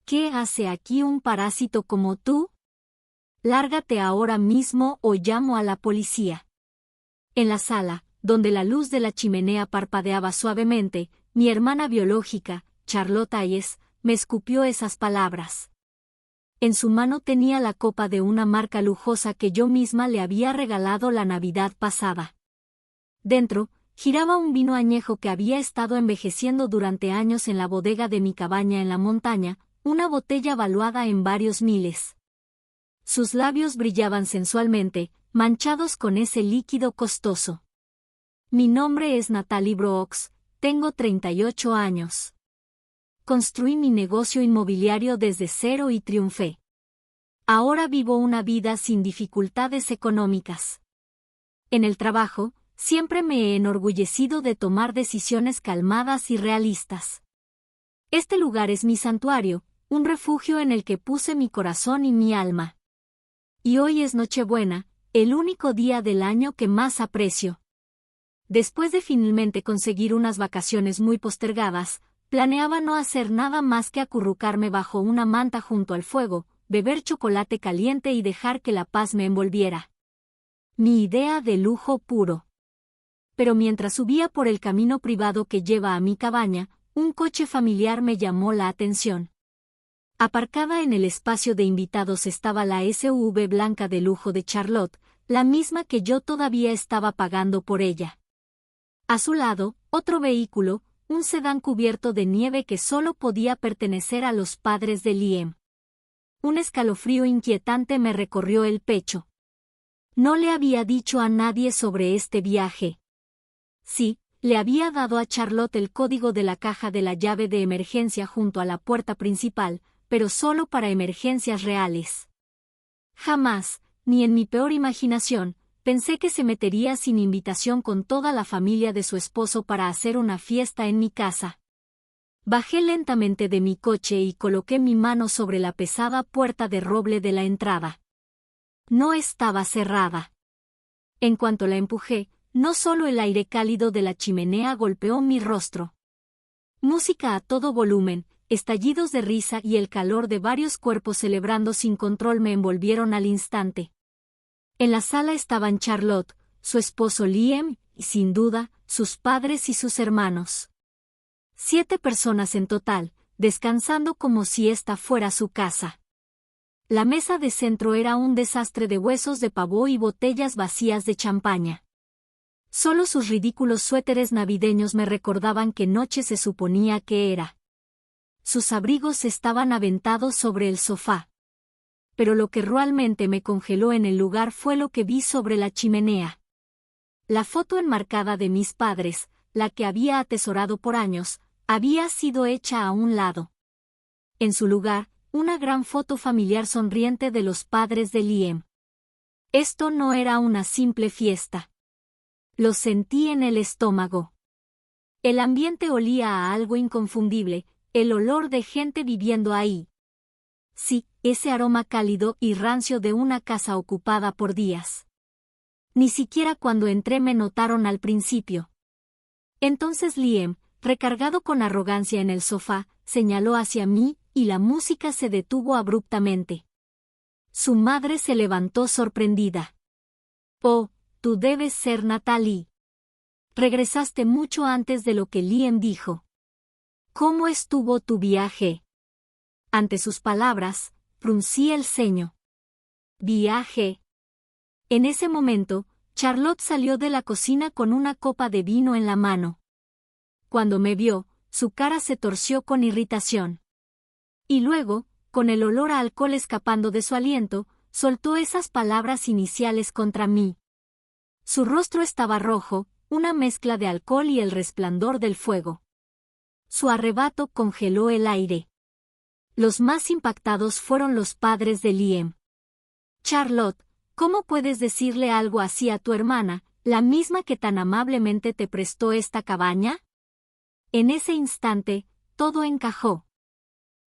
¿Qué hace aquí un parásito como tú? Lárgate ahora mismo o llamo a la policía. En la sala, donde la luz de la chimenea parpadeaba suavemente, mi hermana biológica, Charlotte Hayes, me escupió esas palabras. En su mano tenía la copa de una marca lujosa que yo misma le había regalado la Navidad pasada. Dentro, giraba un vino añejo que había estado envejeciendo durante años en la bodega de mi cabaña en la montaña, una botella valuada en varios miles. Sus labios brillaban sensualmente, manchados con ese líquido costoso. Mi nombre es Natalie Brooks, tengo 38 años. Construí mi negocio inmobiliario desde cero y triunfé. Ahora vivo una vida sin dificultades económicas. En el trabajo, siempre me he enorgullecido de tomar decisiones calmadas y realistas. Este lugar es mi santuario, un refugio en el que puse mi corazón y mi alma. Y hoy es Nochebuena, el único día del año que más aprecio. Después de finalmente conseguir unas vacaciones muy postergadas, planeaba no hacer nada más que acurrucarme bajo una manta junto al fuego, beber chocolate caliente y dejar que la paz me envolviera. Mi idea de lujo puro. Pero mientras subía por el camino privado que lleva a mi cabaña, un coche familiar me llamó la atención. Aparcada en el espacio de invitados estaba la SUV blanca de lujo de Charlotte, la misma que yo todavía estaba pagando por ella. A su lado, otro vehículo, un sedán cubierto de nieve que solo podía pertenecer a los padres de Liam. Un escalofrío inquietante me recorrió el pecho. No le había dicho a nadie sobre este viaje. Sí, le había dado a Charlotte el código de la caja de la llave de emergencia junto a la puerta principal, pero solo para emergencias reales. Jamás, ni en mi peor imaginación, pensé que se metería sin invitación con toda la familia de su esposo para hacer una fiesta en mi casa. Bajé lentamente de mi coche y coloqué mi mano sobre la pesada puerta de roble de la entrada. No estaba cerrada. En cuanto la empujé, no solo el aire cálido de la chimenea golpeó mi rostro. Música a todo volumen, estallidos de risa y el calor de varios cuerpos celebrando sin control me envolvieron al instante. En la sala estaban Charlotte, su esposo Liam, y sin duda, sus padres y sus hermanos. 7 personas en total, descansando como si esta fuera su casa. La mesa de centro era un desastre de huesos de pavó y botellas vacías de champaña. Solo sus ridículos suéteres navideños me recordaban qué noche se suponía que era. Sus abrigos estaban aventados sobre el sofá. Pero lo que realmente me congeló en el lugar fue lo que vi sobre la chimenea. La foto enmarcada de mis padres, la que había atesorado por años, había sido hecha a un lado. En su lugar, una gran foto familiar sonriente de los padres de Liam. Esto no era una simple fiesta. Lo sentí en el estómago. El ambiente olía a algo inconfundible, el olor de gente viviendo ahí. Sí, ese aroma cálido y rancio de una casa ocupada por días. Ni siquiera cuando entré me notaron al principio. Entonces Liam, recargado con arrogancia en el sofá, señaló hacia mí, y la música se detuvo abruptamente. Su madre se levantó sorprendida. «Oh, tú debes ser Natalie. Regresaste mucho antes de lo que Liam dijo. ¿Cómo estuvo tu viaje?» Ante sus palabras, fruncí el ceño. «¿Viaje?» En ese momento, Charlotte salió de la cocina con una copa de vino en la mano. Cuando me vio, su cara se torció con irritación. Y luego, con el olor a alcohol escapando de su aliento, soltó esas palabras iniciales contra mí. Su rostro estaba rojo, una mezcla de alcohol y el resplandor del fuego. Su arrebato congeló el aire. Los más impactados fueron los padres de Liam. «Charlotte, ¿cómo puedes decirle algo así a tu hermana, la misma que tan amablemente te prestó esta cabaña?» En ese instante, todo encajó.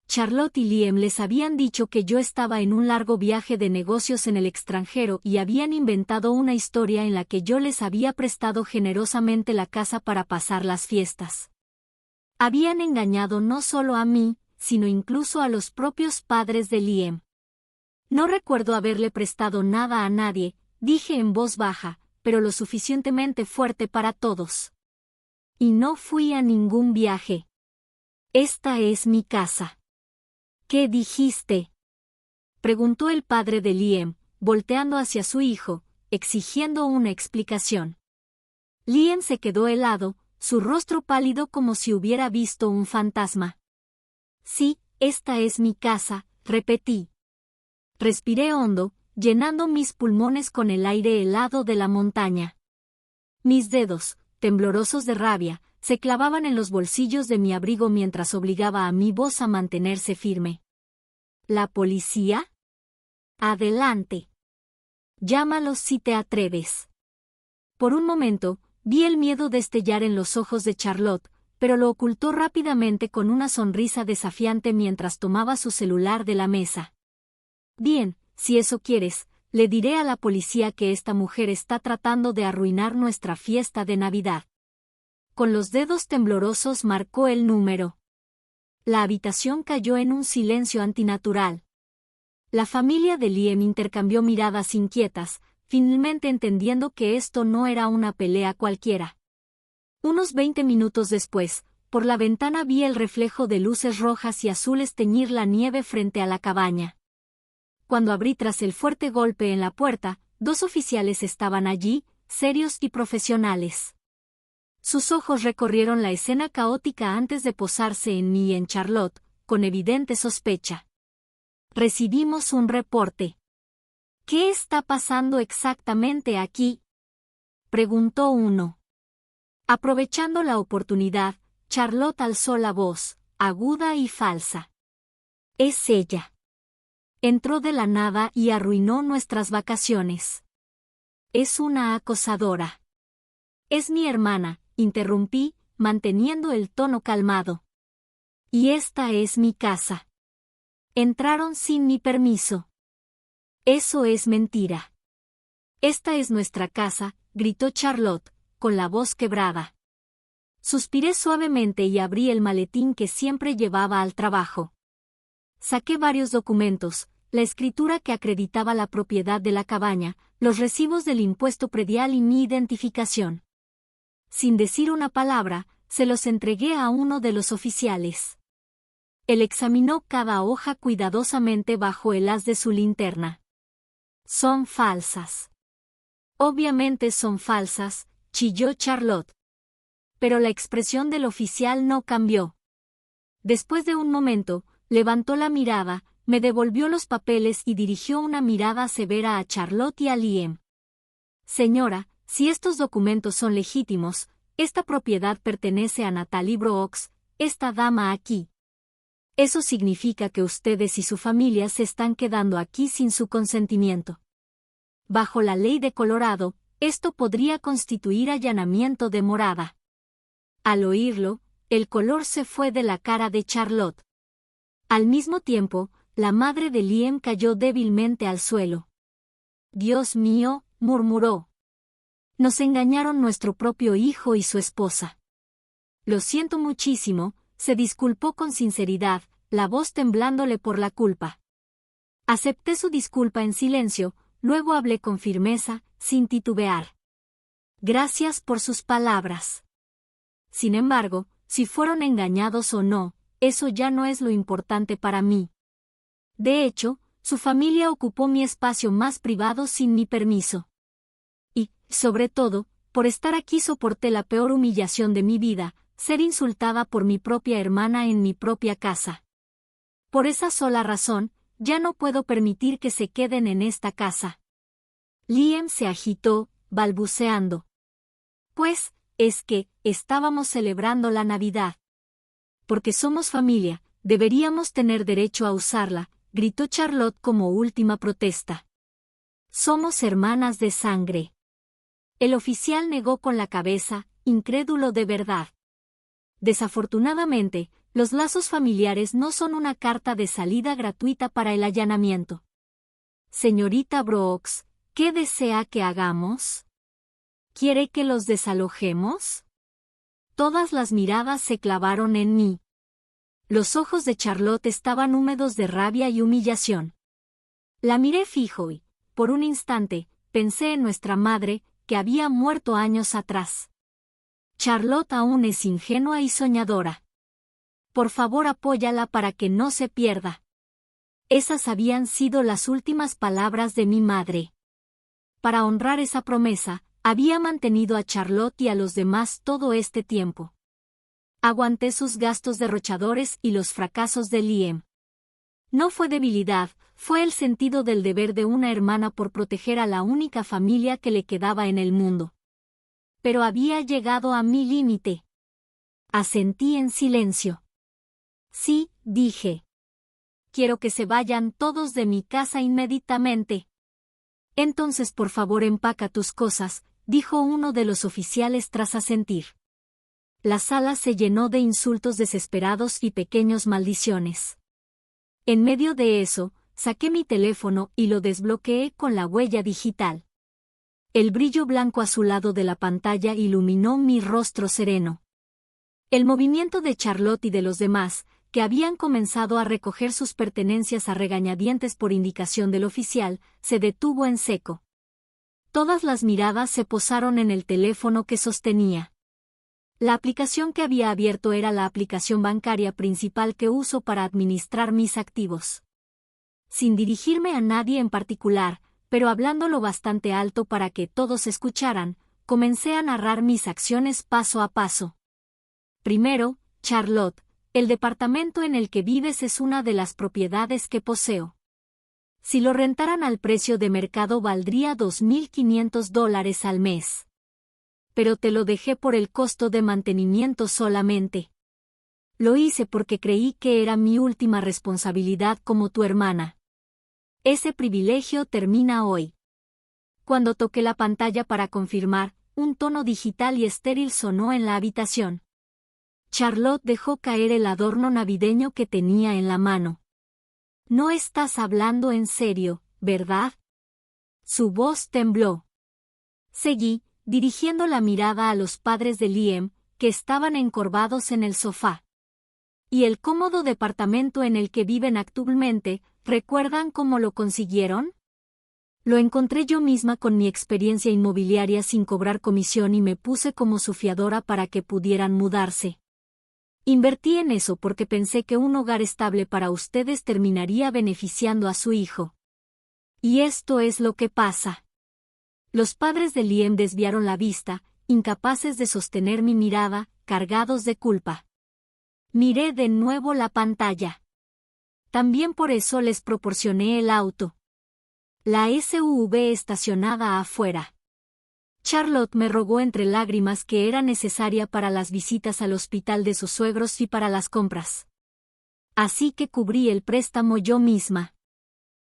Charlotte y Liam les habían dicho que yo estaba en un largo viaje de negocios en el extranjero y habían inventado una historia en la que yo les había prestado generosamente la casa para pasar las fiestas. Habían engañado no solo a mí, sino incluso a los propios padres de Liam. No recuerdo haberle prestado nada a nadie, dije en voz baja, pero lo suficientemente fuerte para todos. Y no fui a ningún viaje. Esta es mi casa. ¿Qué dijiste?, preguntó el padre de Liam, volteando hacia su hijo, exigiendo una explicación. Liam se quedó helado, su rostro pálido como si hubiera visto un fantasma. Sí, esta es mi casa, repetí. Respiré hondo, llenando mis pulmones con el aire helado de la montaña. Mis dedos, temblorosos de rabia, se clavaban en los bolsillos de mi abrigo mientras obligaba a mi voz a mantenerse firme. ¿La policía? Adelante. Llámalos si te atreves. Por un momento, vi el miedo destellar en los ojos de Charlotte, pero lo ocultó rápidamente con una sonrisa desafiante mientras tomaba su celular de la mesa. Bien, si eso quieres, le diré a la policía que esta mujer está tratando de arruinar nuestra fiesta de Navidad. Con los dedos temblorosos marcó el número. La habitación cayó en un silencio antinatural. La familia de Liam intercambió miradas inquietas, finalmente entendiendo que esto no era una pelea cualquiera. Unos 20 minutos después, por la ventana vi el reflejo de luces rojas y azules teñir la nieve frente a la cabaña. Cuando abrí tras el fuerte golpe en la puerta, 2 oficiales estaban allí, serios y profesionales. Sus ojos recorrieron la escena caótica antes de posarse en mí y en Charlotte, con evidente sospecha. Recibimos un reporte. ¿Qué está pasando exactamente aquí?, preguntó uno. Aprovechando la oportunidad, Charlotte alzó la voz, aguda y falsa. Es ella. Entró de la nada y arruinó nuestras vacaciones. Es una acosadora. Es mi hermana, interrumpí, manteniendo el tono calmado. Y esta es mi casa. Entraron sin mi permiso. Eso es mentira. Esta es nuestra casa, gritó Charlotte, con la voz quebrada. Suspiré suavemente y abrí el maletín que siempre llevaba al trabajo. Saqué varios documentos, la escritura que acreditaba la propiedad de la cabaña, los recibos del impuesto predial y mi identificación. Sin decir una palabra, se los entregué a uno de los oficiales. Él examinó cada hoja cuidadosamente bajo el haz de su linterna. Son falsas. Obviamente son falsas, chilló Charlotte. Pero la expresión del oficial no cambió. Después de un momento, levantó la mirada, me devolvió los papeles y dirigió una mirada severa a Charlotte y a Liam. Señora, si estos documentos son legítimos, esta propiedad pertenece a Natalie Brooks, esta dama aquí. Eso significa que ustedes y su familia se están quedando aquí sin su consentimiento. Bajo la ley de Colorado, esto podría constituir allanamiento de morada. Al oírlo, el color se fue de la cara de Charlotte. Al mismo tiempo, la madre de Liam cayó débilmente al suelo. Dios mío, murmuró. Nos engañaron nuestro propio hijo y su esposa. Lo siento muchísimo, se disculpó con sinceridad, la voz temblándole por la culpa. Acepté su disculpa en silencio, luego hablé con firmeza, sin titubear. Gracias por sus palabras. Sin embargo, si fueron engañados o no, eso ya no es lo importante para mí. De hecho, su familia ocupó mi espacio más privado sin mi permiso. Y, sobre todo, por estar aquí soporté la peor humillación de mi vida, ser insultada por mi propia hermana en mi propia casa. Por esa sola razón, ya no puedo permitir que se queden en esta casa. Liam se agitó, balbuceando. Pues, es que, estábamos celebrando la Navidad. Porque somos familia, deberíamos tener derecho a usarla, gritó Charlotte como última protesta. Somos hermanas de sangre. El oficial negó con la cabeza, incrédulo de verdad. Desafortunadamente, los lazos familiares no son una carta de salida gratuita para el allanamiento. Señorita Brooks, ¿qué desea que hagamos? ¿Quiere que los desalojemos? Todas las miradas se clavaron en mí. Los ojos de Charlotte estaban húmedos de rabia y humillación. La miré fijo y, por un instante, pensé en nuestra madre, que había muerto años atrás. Charlotte aún es ingenua y soñadora. Por favor, apóyala para que no se pierda. Esas habían sido las últimas palabras de mi madre. Para honrar esa promesa, había mantenido a Charlotte y a los demás todo este tiempo. Aguanté sus gastos derrochadores y los fracasos de Liam. No fue debilidad, fue el sentido del deber de una hermana por proteger a la única familia que le quedaba en el mundo. Pero había llegado a mi límite. Asentí en silencio. Sí, dije. Quiero que se vayan todos de mi casa inmediatamente. Entonces por favor empaca tus cosas, dijo uno de los oficiales tras asentir. La sala se llenó de insultos desesperados y pequeñas maldiciones. En medio de eso, saqué mi teléfono y lo desbloqueé con la huella digital. El brillo blanco azulado de la pantalla iluminó mi rostro sereno. El movimiento de Charlotte y de los demás, que habían comenzado a recoger sus pertenencias a regañadientes por indicación del oficial, se detuvo en seco. Todas las miradas se posaron en el teléfono que sostenía. La aplicación que había abierto era la aplicación bancaria principal que uso para administrar mis activos. Sin dirigirme a nadie en particular, pero hablando lo bastante alto para que todos escucharan, comencé a narrar mis acciones paso a paso. Primero, Charlotte, el departamento en el que vives es una de las propiedades que poseo. Si lo rentaran al precio de mercado valdría $2,500 al mes. Pero te lo dejé por el costo de mantenimiento solamente. Lo hice porque creí que era mi última responsabilidad como tu hermana. Ese privilegio termina hoy. Cuando toqué la pantalla para confirmar, un tono digital y estéril sonó en la habitación. Charlotte dejó caer el adorno navideño que tenía en la mano. No estás hablando en serio, ¿verdad? Su voz tembló. Seguí, dirigiendo la mirada a los padres de Liam, que estaban encorvados en el sofá. ¿Y el cómodo departamento en el que viven actualmente, recuerdan cómo lo consiguieron? Lo encontré yo misma con mi experiencia inmobiliaria sin cobrar comisión y me puse como su fiadora para que pudieran mudarse. Invertí en eso porque pensé que un hogar estable para ustedes terminaría beneficiando a su hijo. Y esto es lo que pasa. Los padres de Liam desviaron la vista, incapaces de sostener mi mirada, cargados de culpa. Miré de nuevo la pantalla. También por eso les proporcioné el auto. La SUV estacionada afuera. Charlotte me rogó entre lágrimas que era necesaria para las visitas al hospital de sus suegros y para las compras. Así que cubrí el préstamo yo misma.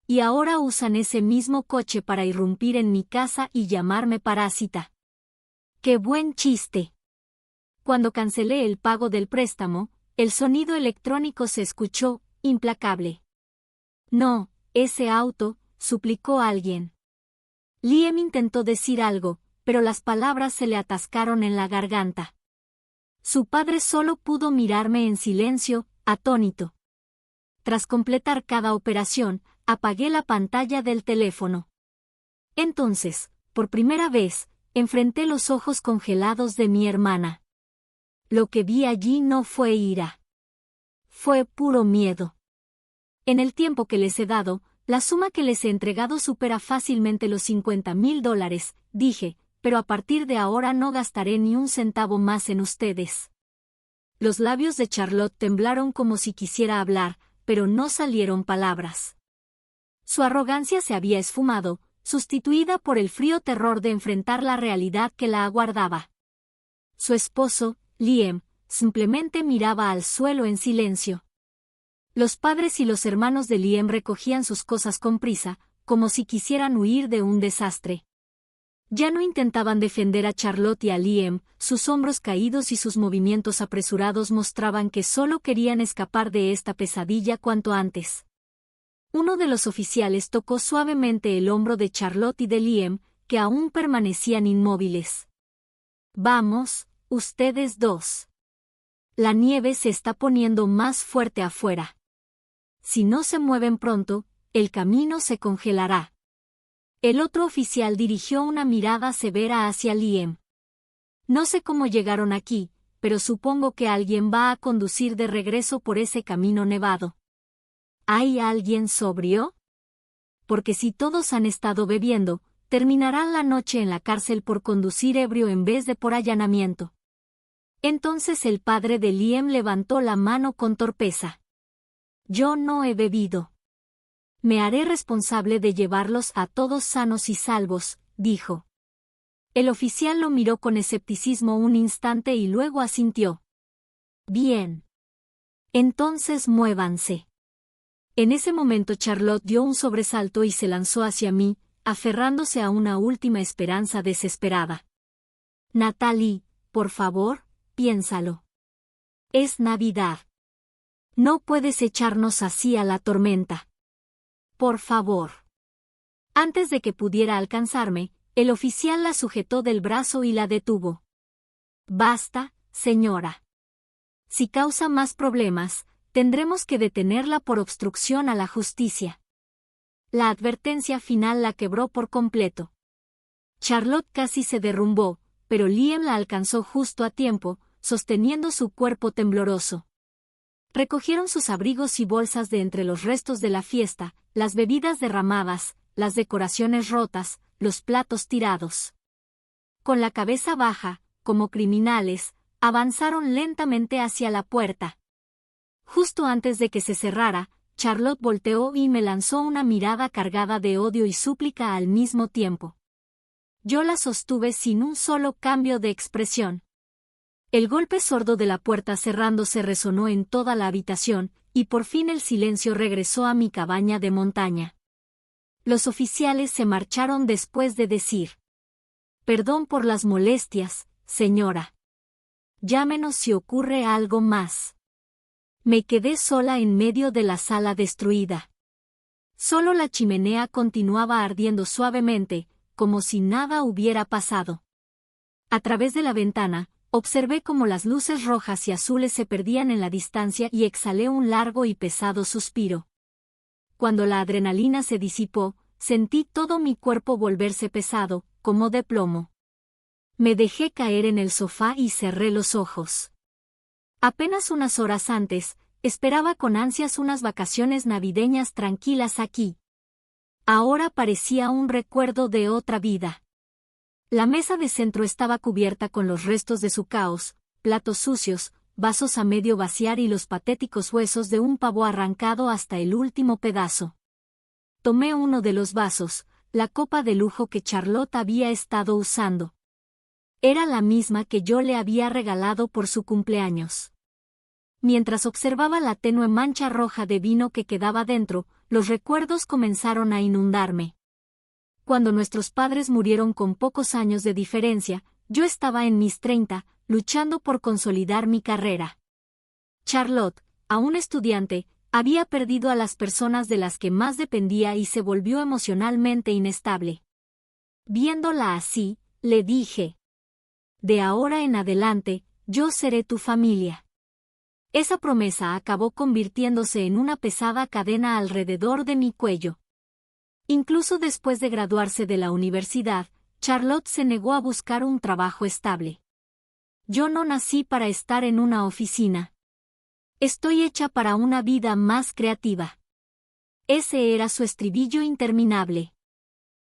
Y ahora usan ese mismo coche para irrumpir en mi casa y llamarme parásita. ¡Qué buen chiste! Cuando cancelé el pago del préstamo, el sonido electrónico se escuchó, implacable. No, ese auto, suplicó alguien. Liam intentó decir algo, pero las palabras se le atascaron en la garganta. Su padre solo pudo mirarme en silencio, atónito. Tras completar cada operación, apagué la pantalla del teléfono. Entonces, por primera vez, enfrenté los ojos congelados de mi hermana. Lo que vi allí no fue ira. Fue puro miedo. En el tiempo que les he dado, la suma que les he entregado supera fácilmente los $50,000, dije, pero a partir de ahora no gastaré ni un centavo más en ustedes. Los labios de Charlotte temblaron como si quisiera hablar, pero no salieron palabras. Su arrogancia se había esfumado, sustituida por el frío terror de enfrentar la realidad que la aguardaba. Su esposo, Liam, simplemente miraba al suelo en silencio. Los padres y los hermanos de Liam recogían sus cosas con prisa, como si quisieran huir de un desastre. Ya no intentaban defender a Charlotte y a Liam, sus hombros caídos y sus movimientos apresurados mostraban que solo querían escapar de esta pesadilla cuanto antes. Uno de los oficiales tocó suavemente el hombro de Charlotte y de Liam, que aún permanecían inmóviles. Vamos, ustedes dos. La nieve se está poniendo más fuerte afuera. Si no se mueven pronto, el camino se congelará. El otro oficial dirigió una mirada severa hacia Liam. No sé cómo llegaron aquí, pero supongo que alguien va a conducir de regreso por ese camino nevado. ¿Hay alguien sobrio? Porque si todos han estado bebiendo, terminarán la noche en la cárcel por conducir ebrio en vez de por allanamiento. Entonces el padre de Liam levantó la mano con torpeza. Yo no he bebido. Me haré responsable de llevarlos a todos sanos y salvos, dijo. El oficial lo miró con escepticismo un instante y luego asintió. Bien. Entonces muévanse. En ese momento Charlotte dio un sobresalto y se lanzó hacia mí, aferrándose a una última esperanza desesperada. Natalie, por favor, piénsalo. Es Navidad. No puedes echarnos así a la tormenta. Por favor. Antes de que pudiera alcanzarme, el oficial la sujetó del brazo y la detuvo. Basta, señora. Si causa más problemas, tendremos que detenerla por obstrucción a la justicia. La advertencia final la quebró por completo. Charlotte casi se derrumbó, pero Liam la alcanzó justo a tiempo, sosteniendo su cuerpo tembloroso. Recogieron sus abrigos y bolsas de entre los restos de la fiesta, las bebidas derramadas, las decoraciones rotas, los platos tirados. Con la cabeza baja, como criminales, avanzaron lentamente hacia la puerta. Justo antes de que se cerrara, Charlotte volteó y me lanzó una mirada cargada de odio y súplica al mismo tiempo. Yo la sostuve sin un solo cambio de expresión. El golpe sordo de la puerta cerrándose resonó en toda la habitación, y por fin el silencio regresó a mi cabaña de montaña. Los oficiales se marcharon después de decir: Perdón por las molestias, señora. Llámenos si ocurre algo más. Me quedé sola en medio de la sala destruida. Solo la chimenea continuaba ardiendo suavemente, como si nada hubiera pasado. A través de la ventana, observé cómo las luces rojas y azules se perdían en la distancia y exhalé un largo y pesado suspiro. Cuando la adrenalina se disipó, sentí todo mi cuerpo volverse pesado, como de plomo. Me dejé caer en el sofá y cerré los ojos. Apenas unas horas antes, esperaba con ansias unas vacaciones navideñas tranquilas aquí. Ahora parecía un recuerdo de otra vida. La mesa de centro estaba cubierta con los restos de su caos, platos sucios, vasos a medio vaciar y los patéticos huesos de un pavo arrancado hasta el último pedazo. Tomé uno de los vasos, la copa de lujo que Charlotte había estado usando. Era la misma que yo le había regalado por su cumpleaños. Mientras observaba la tenue mancha roja de vino que quedaba dentro, los recuerdos comenzaron a inundarme. Cuando nuestros padres murieron con pocos años de diferencia, yo estaba en mis 30, luchando por consolidar mi carrera. Charlotte, aún estudiante, había perdido a las personas de las que más dependía y se volvió emocionalmente inestable. Viéndola así, le dije: de ahora en adelante, yo seré tu familia. Esa promesa acabó convirtiéndose en una pesada cadena alrededor de mi cuello. Incluso después de graduarse de la universidad, Charlotte se negó a buscar un trabajo estable. Yo no nací para estar en una oficina. Estoy hecha para una vida más creativa. Ese era su estribillo interminable.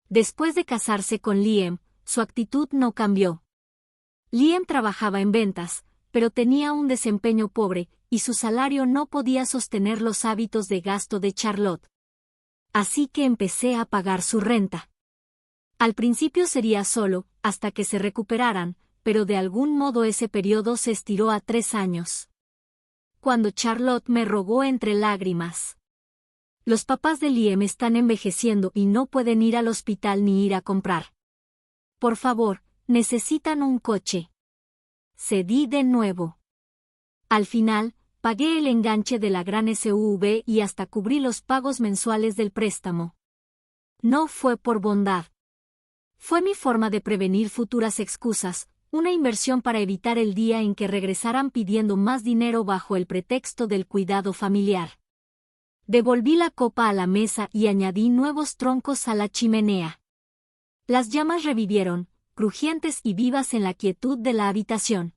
Después de casarse con Liam, su actitud no cambió. Liam trabajaba en ventas, pero tenía un desempeño pobre, y su salario no podía sostener los hábitos de gasto de Charlotte. Así que empecé a pagar su renta. Al principio sería solo, hasta que se recuperaran, pero de algún modo ese periodo se estiró a 3 años. Cuando Charlotte me rogó entre lágrimas: los papás de Liam están envejeciendo y no pueden ir al hospital ni ir a comprar. Por favor, necesitan un coche. Cedí de nuevo. Al final, pagué el enganche de la gran SUV y hasta cubrí los pagos mensuales del préstamo. No fue por bondad. Fue mi forma de prevenir futuras excusas, una inversión para evitar el día en que regresaran pidiendo más dinero bajo el pretexto del cuidado familiar. Devolví la copa a la mesa y añadí nuevos troncos a la chimenea. Las llamas revivieron, crujientes y vivas en la quietud de la habitación.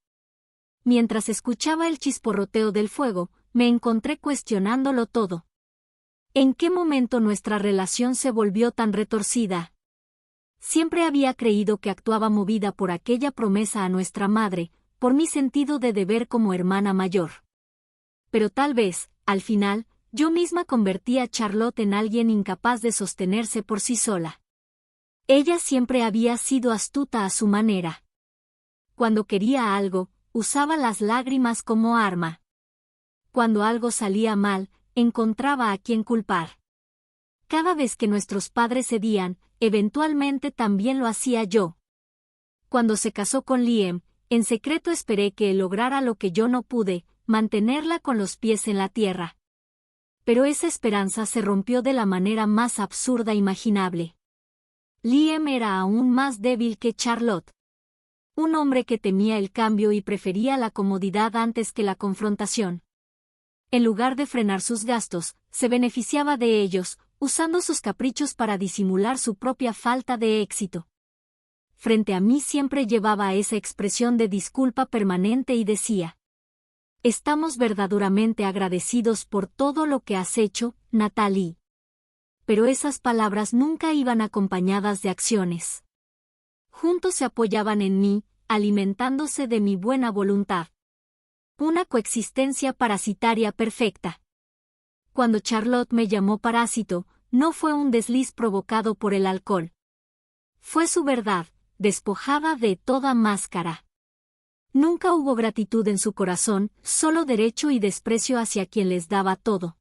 Mientras escuchaba el chisporroteo del fuego, me encontré cuestionándolo todo. ¿En qué momento nuestra relación se volvió tan retorcida? Siempre había creído que actuaba movida por aquella promesa a nuestra madre, por mi sentido de deber como hermana mayor. Pero tal vez, al final, yo misma convertí a Charlotte en alguien incapaz de sostenerse por sí sola. Ella siempre había sido astuta a su manera. Cuando quería algo, usaba las lágrimas como arma. Cuando algo salía mal, encontraba a quien culpar. Cada vez que nuestros padres cedían, eventualmente también lo hacía yo. Cuando se casó con Liam, en secreto esperé que él lograra lo que yo no pude, mantenerla con los pies en la tierra. Pero esa esperanza se rompió de la manera más absurda imaginable. Liam era aún más débil que Charlotte. Un hombre que temía el cambio y prefería la comodidad antes que la confrontación. En lugar de frenar sus gastos, se beneficiaba de ellos, usando sus caprichos para disimular su propia falta de éxito. Frente a mí siempre llevaba esa expresión de disculpa permanente y decía: «Estamos verdaderamente agradecidos por todo lo que has hecho, Natalie». Pero esas palabras nunca iban acompañadas de acciones. Juntos se apoyaban en mí, alimentándose de mi buena voluntad. Una coexistencia parasitaria perfecta. Cuando Charlotte me llamó parásito, no fue un desliz provocado por el alcohol. Fue su verdad, despojada de toda máscara. Nunca hubo gratitud en su corazón, solo derecho y desprecio hacia quien les daba todo.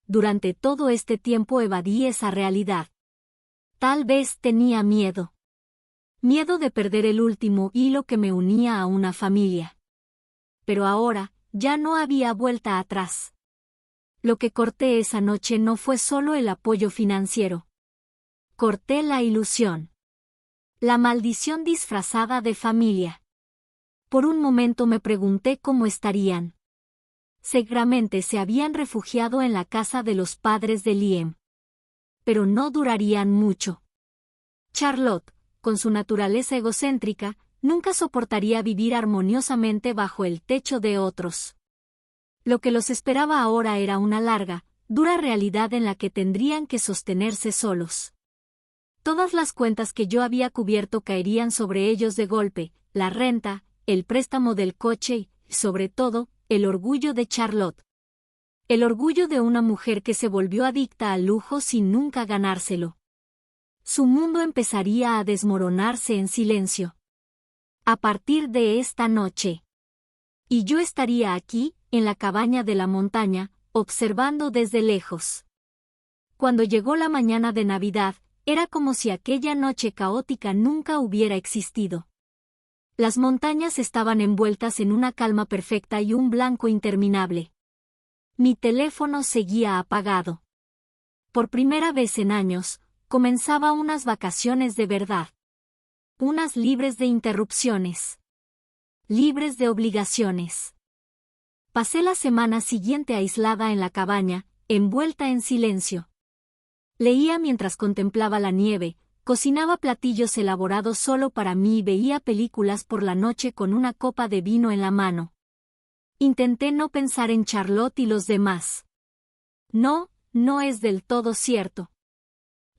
Durante todo este tiempo evadí esa realidad. Tal vez tenía miedo. Miedo de perder el último hilo que me unía a una familia. Pero ahora, ya no había vuelta atrás. Lo que corté esa noche no fue solo el apoyo financiero. Corté la ilusión. La maldición disfrazada de familia. Por un momento me pregunté cómo estarían. Seguramente se habían refugiado en la casa de los padres de Liam. Pero no durarían mucho. Charlotte, con su naturaleza egocéntrica, nunca soportaría vivir armoniosamente bajo el techo de otros. Lo que los esperaba ahora era una larga, dura realidad en la que tendrían que sostenerse solos. Todas las cuentas que yo había cubierto caerían sobre ellos de golpe, la renta, el préstamo del coche y, sobre todo, el orgullo de Charlotte. El orgullo de una mujer que se volvió adicta al lujo sin nunca ganárselo. Su mundo empezaría a desmoronarse en silencio. A partir de esta noche. Y yo estaría aquí, en la cabaña de la montaña, observando desde lejos. Cuando llegó la mañana de Navidad, era como si aquella noche caótica nunca hubiera existido. Las montañas estaban envueltas en una calma perfecta y un blanco interminable. Mi teléfono seguía apagado. Por primera vez en años, comenzaba unas vacaciones de verdad. Unas libres de interrupciones. Libres de obligaciones. Pasé la semana siguiente aislada en la cabaña, envuelta en silencio. Leía mientras contemplaba la nieve, cocinaba platillos elaborados solo para mí y veía películas por la noche con una copa de vino en la mano. Intenté no pensar en Charlotte y los demás. No, no es del todo cierto.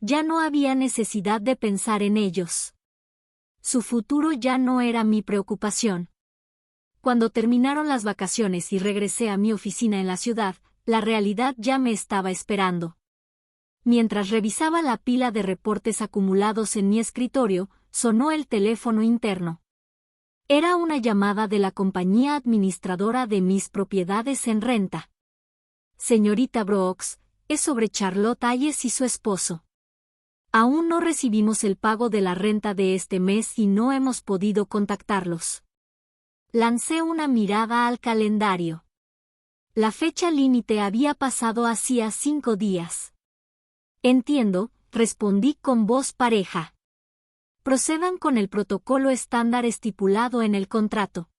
Ya no había necesidad de pensar en ellos. Su futuro ya no era mi preocupación. Cuando terminaron las vacaciones y regresé a mi oficina en la ciudad, la realidad ya me estaba esperando. Mientras revisaba la pila de reportes acumulados en mi escritorio, sonó el teléfono interno. Era una llamada de la compañía administradora de mis propiedades en renta. Señorita Brooks, es sobre Charlotte Hayes y su esposo. Aún no recibimos el pago de la renta de este mes y no hemos podido contactarlos. Lancé una mirada al calendario. La fecha límite había pasado hacía 5 días. Entiendo, respondí con voz pareja. Procedan con el protocolo estándar estipulado en el contrato.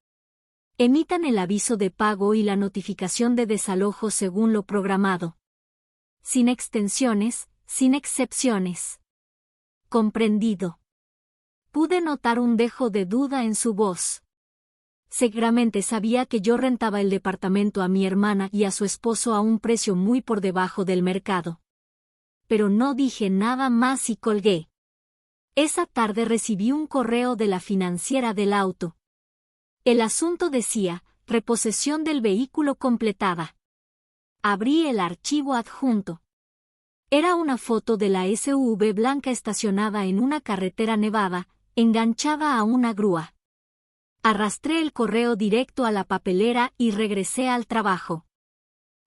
Emitan el aviso de pago y la notificación de desalojo según lo programado. Sin extensiones, sin excepciones. Comprendido. Pude notar un dejo de duda en su voz. Seguramente sabía que yo rentaba el departamento a mi hermana y a su esposo a un precio muy por debajo del mercado. Pero no dije nada más y colgué. Esa tarde recibí un correo de la financiera del auto. El asunto decía, reposesión del vehículo completada. Abrí el archivo adjunto. Era una foto de la SUV blanca estacionada en una carretera nevada, enganchada a una grúa. Arrastré el correo directo a la papelera y regresé al trabajo.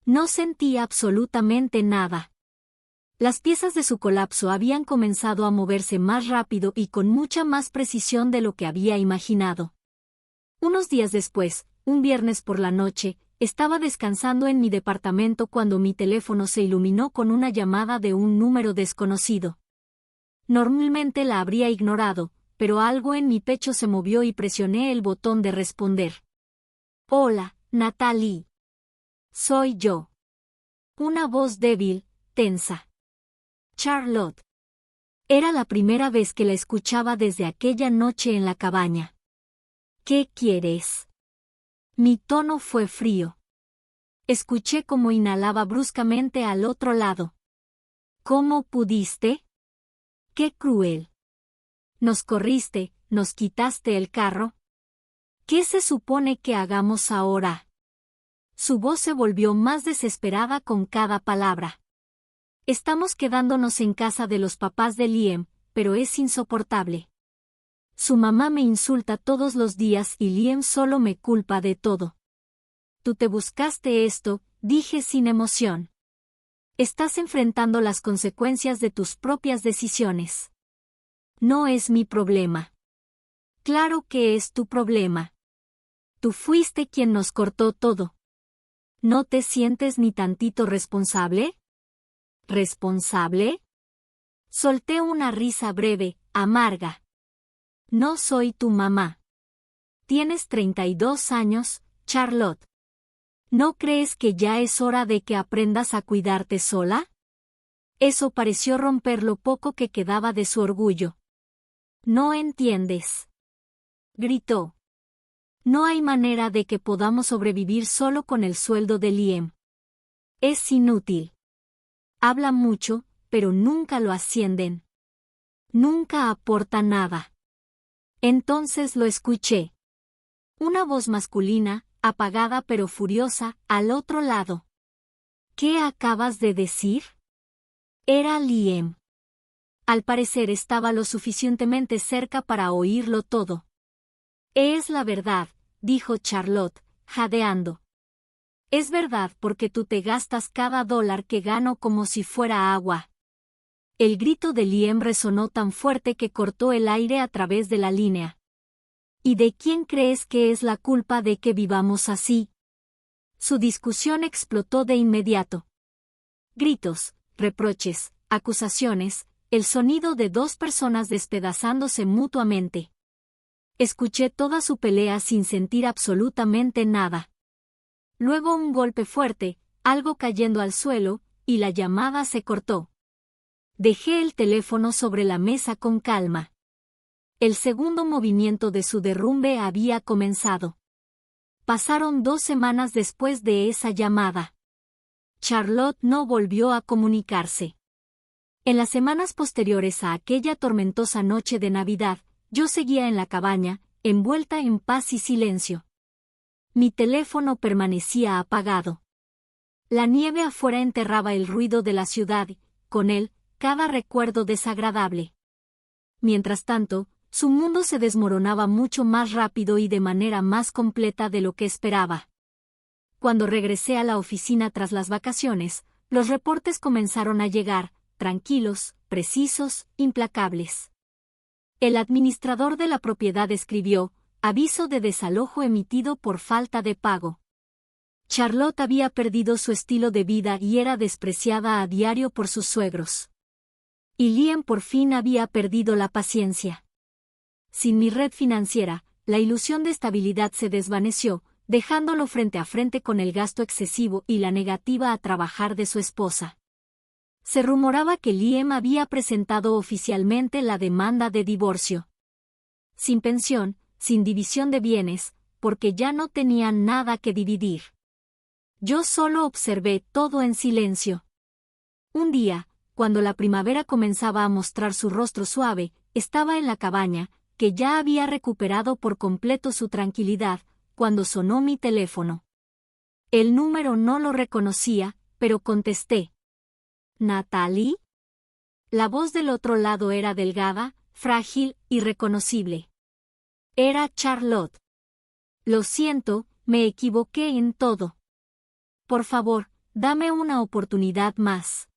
No sentí absolutamente nada. Las piezas de su colapso habían comenzado a moverse más rápido y con mucha más precisión de lo que había imaginado. Unos días después, un viernes por la noche, estaba descansando en mi departamento cuando mi teléfono se iluminó con una llamada de un número desconocido. Normalmente la habría ignorado, pero algo en mi pecho se movió y presioné el botón de responder. Hola, Natalie. Soy yo. Una voz débil, tensa. Charlotte. Era la primera vez que la escuchaba desde aquella noche en la cabaña. ¿Qué quieres? Mi tono fue frío. Escuché cómo inhalaba bruscamente al otro lado. ¿Cómo pudiste? ¡Qué cruel! Nos corriste, nos quitaste el carro. ¿Qué se supone que hagamos ahora? Su voz se volvió más desesperada con cada palabra. Estamos quedándonos en casa de los papás de Liam, pero es insoportable. Su mamá me insulta todos los días y Liam solo me culpa de todo. Tú te buscaste esto, dije sin emoción. Estás enfrentando las consecuencias de tus propias decisiones. No es mi problema. Claro que es tu problema. Tú fuiste quien nos cortó todo. ¿No te sientes ni tantito responsable? ¿Responsable? Solté una risa breve, amarga. No soy tu mamá. Tienes 32 años, Charlotte. ¿No crees que ya es hora de que aprendas a cuidarte sola? Eso pareció romper lo poco que quedaba de su orgullo. No entiendes. Gritó. No hay manera de que podamos sobrevivir solo con el sueldo de Liam. Es inútil. Habla mucho, pero nunca lo ascienden. Nunca aporta nada. Entonces lo escuché. Una voz masculina, apagada pero furiosa, al otro lado. ¿Qué acabas de decir? Era Liam. Al parecer estaba lo suficientemente cerca para oírlo todo. Es la verdad, dijo Charlotte, jadeando. Es verdad porque tú te gastas cada dólar que gano como si fuera agua. El grito de Liam resonó tan fuerte que cortó el aire a través de la línea. ¿Y de quién crees que es la culpa de que vivamos así? Su discusión explotó de inmediato. Gritos, reproches, acusaciones, el sonido de dos personas despedazándose mutuamente. Escuché toda su pelea sin sentir absolutamente nada. Luego un golpe fuerte, algo cayendo al suelo, y la llamada se cortó. Dejé el teléfono sobre la mesa con calma. El segundo movimiento de su derrumbe había comenzado. Pasaron 2 semanas después de esa llamada. Charlotte no volvió a comunicarse. En las semanas posteriores a aquella tormentosa noche de Navidad, yo seguía en la cabaña, envuelta en paz y silencio. Mi teléfono permanecía apagado. La nieve afuera enterraba el ruido de la ciudad y, con él, cada recuerdo desagradable. Mientras tanto, su mundo se desmoronaba mucho más rápido y de manera más completa de lo que esperaba. Cuando regresé a la oficina tras las vacaciones, los reportes comenzaron a llegar, tranquilos, precisos, implacables. El administrador de la propiedad escribió, aviso de desalojo emitido por falta de pago. Charlotte había perdido su estilo de vida y era despreciada a diario por sus suegros. Y Liam por fin había perdido la paciencia. Sin mi red financiera, la ilusión de estabilidad se desvaneció, dejándolo frente a frente con el gasto excesivo y la negativa a trabajar de su esposa. Se rumoraba que Liam había presentado oficialmente la demanda de divorcio. Sin pensión, sin división de bienes, porque ya no tenían nada que dividir. Yo solo observé todo en silencio. Un día, cuando la primavera comenzaba a mostrar su rostro suave, estaba en la cabaña, que ya había recuperado por completo su tranquilidad, cuando sonó mi teléfono. El número no lo reconocía, pero contesté. ¿Natalie? La voz del otro lado era delgada, frágil, irreconocible. Era Charlotte. Lo siento, me equivoqué en todo. Por favor, dame una oportunidad más.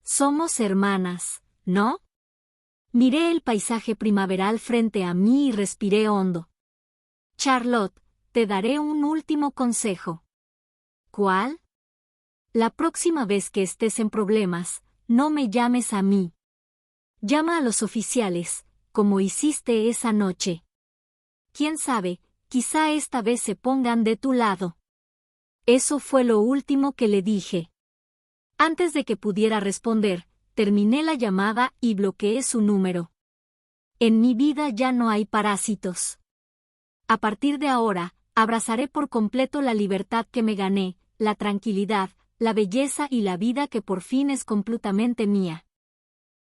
Somos hermanas, ¿no? Miré el paisaje primaveral frente a mí y respiré hondo. Charlotte, te daré un último consejo. ¿Cuál? La próxima vez que estés en problemas, no me llames a mí. Llama a los oficiales, como hiciste esa noche. Quién sabe, quizá esta vez se pongan de tu lado. Eso fue lo último que le dije. Antes de que pudiera responder, terminé la llamada y bloqueé su número. En mi vida ya no hay parásitos. A partir de ahora, abrazaré por completo la libertad que me gané, la tranquilidad, la belleza y la vida que por fin es completamente mía.